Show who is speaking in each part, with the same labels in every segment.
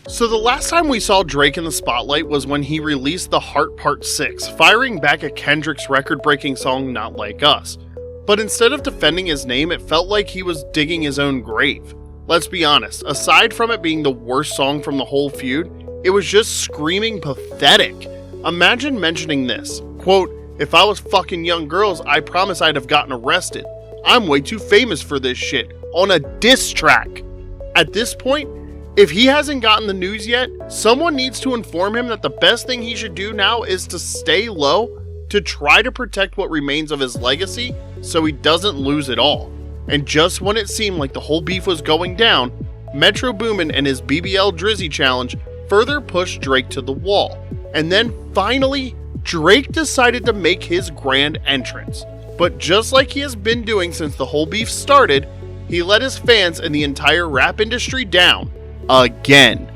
Speaker 1: So the last time we saw Drake in the spotlight was when he released The Heart Part 6, firing back at Kendrick's record-breaking song Not Like Us. But instead of defending his name, it felt like he was digging his own grave. Let's be honest, aside from it being the worst song from the whole feud, it was just screaming pathetic. Imagine mentioning this, quote, "If I was fucking young girls, I promise I'd have gotten arrested. I'm way too famous for this shit," on a diss track. At this point, if he hasn't gotten the news yet, someone needs to inform him that the best thing he should do now is to stay low, to try to protect what remains of his legacy so he doesn't lose it all. And just when it seemed like the whole beef was going down, Metro Boomin and his BBL Drizzy challenge further pushed Drake to the wall. And then finally, Drake decided to make his grand entrance. But just like he has been doing since the whole beef started, he let his fans and the entire rap industry down. Again.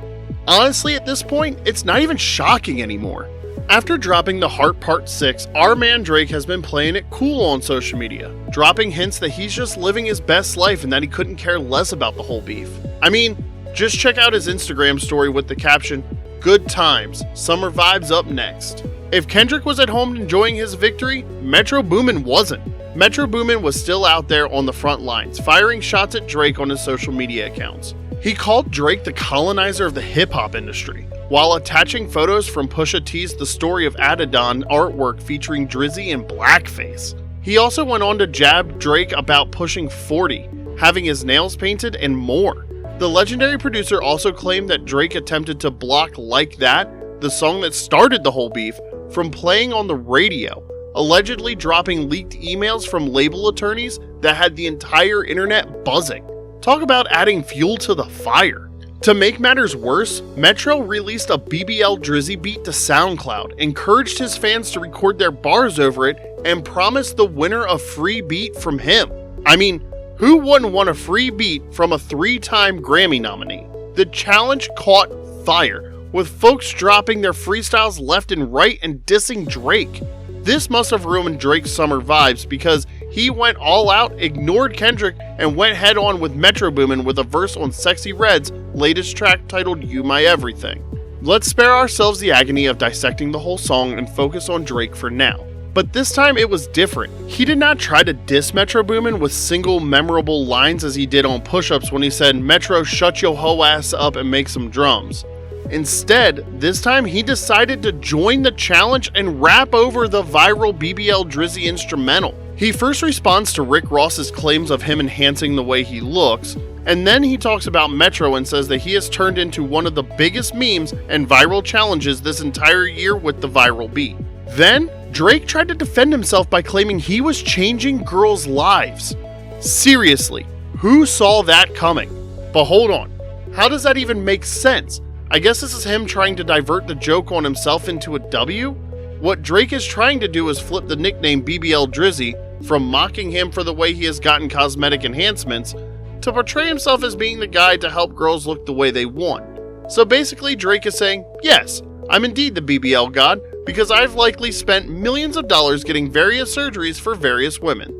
Speaker 1: Honestly, at this point, it's not even shocking anymore. After dropping The Heart Part 6, our man Drake has been playing it cool on social media, dropping hints that he's just living his best life and that he couldn't care less about the whole beef. I mean, just check out his Instagram story with the caption, "Good times, summer vibes up next." If Kendrick was at home enjoying his victory, Metro Boomin wasn't. Metro Boomin was still out there on the front lines, firing shots at Drake on his social media accounts. He called Drake the colonizer of the hip-hop industry, while attaching photos from Pusha T's The Story of Adidon artwork featuring Drizzy in blackface. He also went on to jab Drake about pushing 40, having his nails painted, and more. The legendary producer also claimed that Drake attempted to block Like That, the song that started the whole beef, from playing on the radio, allegedly dropping leaked emails from label attorneys that had the entire internet buzzing. Talk about adding fuel to the fire. To make matters worse, Metro released a BBL Drizzy beat to SoundCloud, encouraged his fans to record their bars over it, and promised the winner a free beat from him. I mean, who wouldn't want a free beat from a 3-time Grammy nominee? The challenge caught fire, with folks dropping their freestyles left and right and dissing Drake. This must have ruined Drake's summer vibes because he went all out, ignored Kendrick, and went head on with Metro Boomin with a verse on Sexy Red's latest track titled You My Everything. Let's spare ourselves the agony of dissecting the whole song and focus on Drake for now. But this time it was different. He did not try to diss Metro Boomin with single memorable lines as he did on Push-Ups when he said, "Metro, shut your hoe ass up and make some drums." Instead, this time he decided to join the challenge and rap over the viral BBL Drizzy instrumental. He first responds to Rick Ross's claims of him enhancing the way he looks, and then he talks about Metro and says that he has turned into one of the biggest memes and viral challenges this entire year with the viral beat. Then, Drake tried to defend himself by claiming he was changing girls' lives. Seriously, who saw that coming? But hold on, how does that even make sense? I guess this is him trying to divert the joke on himself into a W? What Drake is trying to do is flip the nickname BBL Drizzy from mocking him for the way he has gotten cosmetic enhancements to portray himself as being the guy to help girls look the way they want. So basically Drake is saying, yes, I'm indeed the BBL god because I've likely spent millions of dollars getting various surgeries for various women.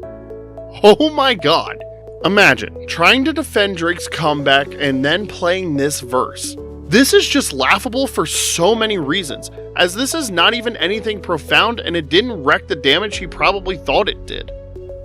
Speaker 1: Oh my god. Imagine trying to defend Drake's comeback and then playing this verse. This is just laughable for so many reasons, as this is not even anything profound and it didn't wreak the damage he probably thought it did.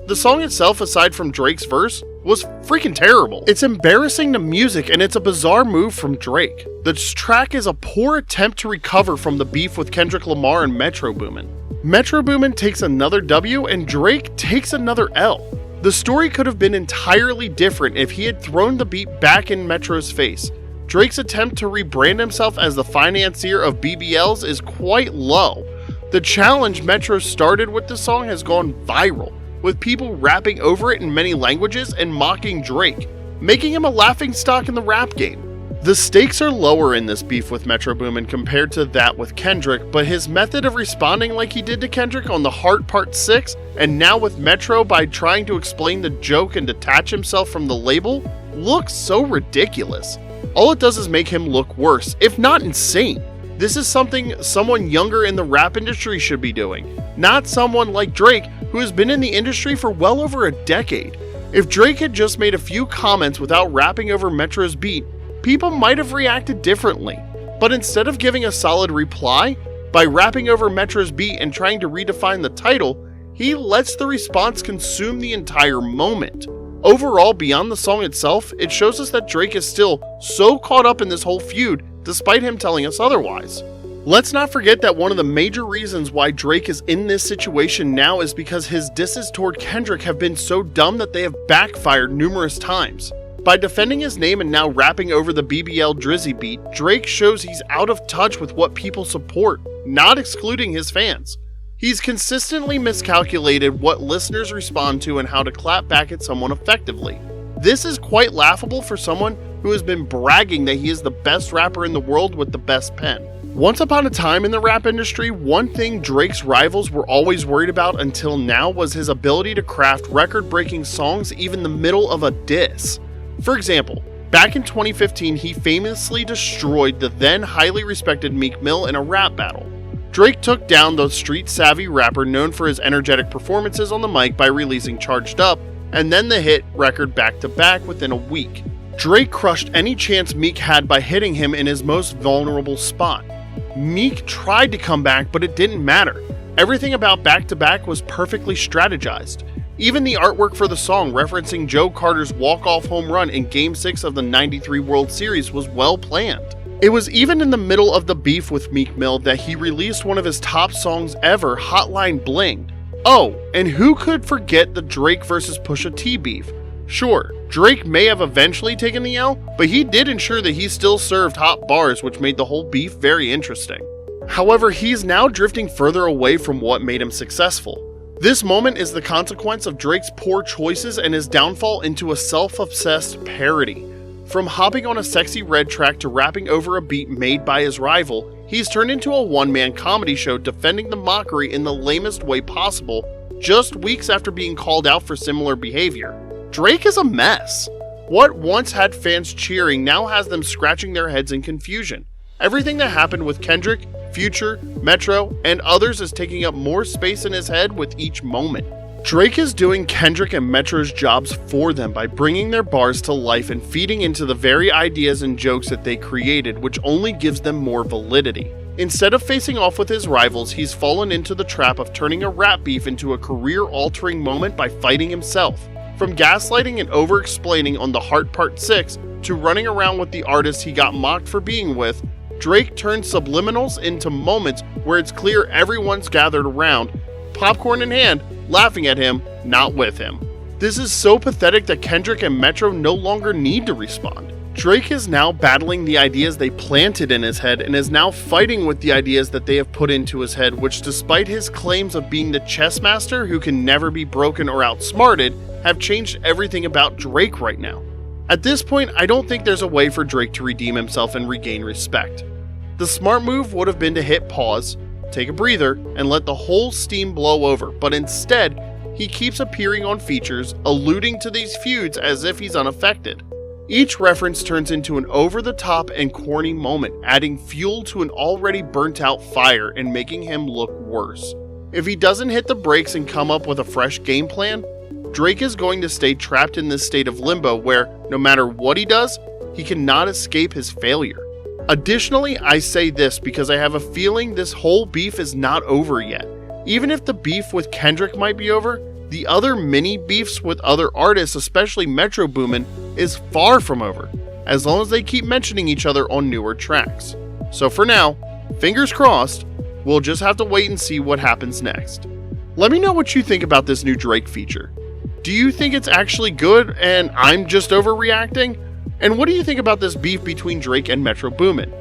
Speaker 1: The song itself, aside from Drake's verse, was freaking terrible. It's embarrassing to music and it's a bizarre move from Drake. This track is a poor attempt to recover from the beef with Kendrick Lamar and Metro Boomin. Metro Boomin takes another W and Drake takes another L. The story could have been entirely different if he had thrown the beat back in Metro's face. Drake's attempt to rebrand himself as the financier of BBLs is quite low. The challenge Metro started with the song has gone viral, with people rapping over it in many languages and mocking Drake, making him a laughingstock in the rap game. The stakes are lower in this beef with Metro Boomin compared to that with Kendrick, but his method of responding like he did to Kendrick on The Heart Part 6, and now with Metro by trying to explain the joke and detach himself from the label, looks so ridiculous. All it does is make him look worse, if not insane. This is something someone younger in the rap industry should be doing, not someone like Drake who has been in the industry for well over a decade. If Drake had just made a few comments without rapping over Metro's beat, people might have reacted differently. But instead of giving a solid reply, by rapping over Metro's beat and trying to redefine the title, he lets the response consume the entire moment. Overall, beyond the song itself, it shows us that Drake is still so caught up in this whole feud, despite him telling us otherwise. Let's not forget that one of the major reasons why Drake is in this situation now is because his disses toward Kendrick have been so dumb that they have backfired numerous times. By defending his name and now rapping over the BBL Drizzy beat, Drake shows he's out of touch with what people support, not excluding his fans. He's consistently miscalculated what listeners respond to and how to clap back at someone effectively. This is quite laughable for someone who has been bragging that he is the best rapper in the world with the best pen. Once upon a time in the rap industry, one thing Drake's rivals were always worried about until now was his ability to craft record-breaking songs even in the middle of a diss. For example, back in 2015, he famously destroyed the then highly respected Meek Mill in a rap battle. Drake took down the street-savvy rapper known for his energetic performances on the mic by releasing Charged Up, and then the hit record back-to-back within a week. Drake crushed any chance Meek had by hitting him in his most vulnerable spot. Meek tried to come back, but it didn't matter. Everything about back-to-back was perfectly strategized. Even the artwork for the song referencing Joe Carter's walk-off home run in Game 6 of the '93 World Series was well planned. It was even in the middle of the beef with Meek Mill that he released one of his top songs ever, Hotline Bling. Oh, and who could forget the Drake vs Pusha T beef? Sure, Drake may have eventually taken the L, but he did ensure that he still served hot bars, which made the whole beef very interesting. However, he's now drifting further away from what made him successful. This moment is the consequence of Drake's poor choices and his downfall into a self-obsessed parody. From hopping on a Sexy Red track to rapping over a beat made by his rival, he's turned into a one-man comedy show defending the mockery in the lamest way possible, just weeks after being called out for similar behavior. Drake is a mess. What once had fans cheering now has them scratching their heads in confusion. Everything that happened with Kendrick, Future, Metro, and others is taking up more space in his head with each moment. Drake is doing Kendrick and Metro's jobs for them by bringing their bars to life and feeding into the very ideas and jokes that they created, which only gives them more validity. Instead of facing off with his rivals, he's fallen into the trap of turning a rap beef into a career-altering moment by fighting himself. From gaslighting and over-explaining on the Heart Part 6 to running around with the artist he got mocked for being with, Drake turns subliminals into moments where it's clear everyone's gathered around, popcorn in hand, laughing at him, not with him. This is so pathetic that Kendrick and Metro no longer need to respond. Drake is now battling the ideas they planted in his head and is now fighting with the ideas that they have put into his head, which despite his claims of being the chess master who can never be broken or outsmarted, have changed everything about Drake right now. At this point, I don't think there's a way for Drake to redeem himself and regain respect. The smart move would have been to hit pause, take a breather, and let the whole steam blow over, but instead, he keeps appearing on features, alluding to these feuds as if he's unaffected. Each reference turns into an over-the-top and corny moment, adding fuel to an already burnt-out fire and making him look worse. If he doesn't hit the brakes and come up with a fresh game plan, Drake is going to stay trapped in this state of limbo where, no matter what he does, he cannot escape his failure. Additionally, I say this because I have a feeling this whole beef is not over yet. Even if the beef with Kendrick might be over, the other mini beefs with other artists, especially Metro Boomin, is far from over, as long as they keep mentioning each other on newer tracks. So for now, fingers crossed, we'll just have to wait and see what happens next. Let me know what you think about this new Drake feature. Do you think it's actually good and I'm just overreacting? And what do you think about this beef between Drake and Metro Boomin?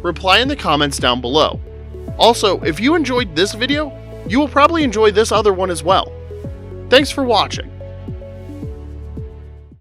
Speaker 1: Reply in the comments down below. Also, if you enjoyed this video, you will probably enjoy this other one as well. Thanks for watching.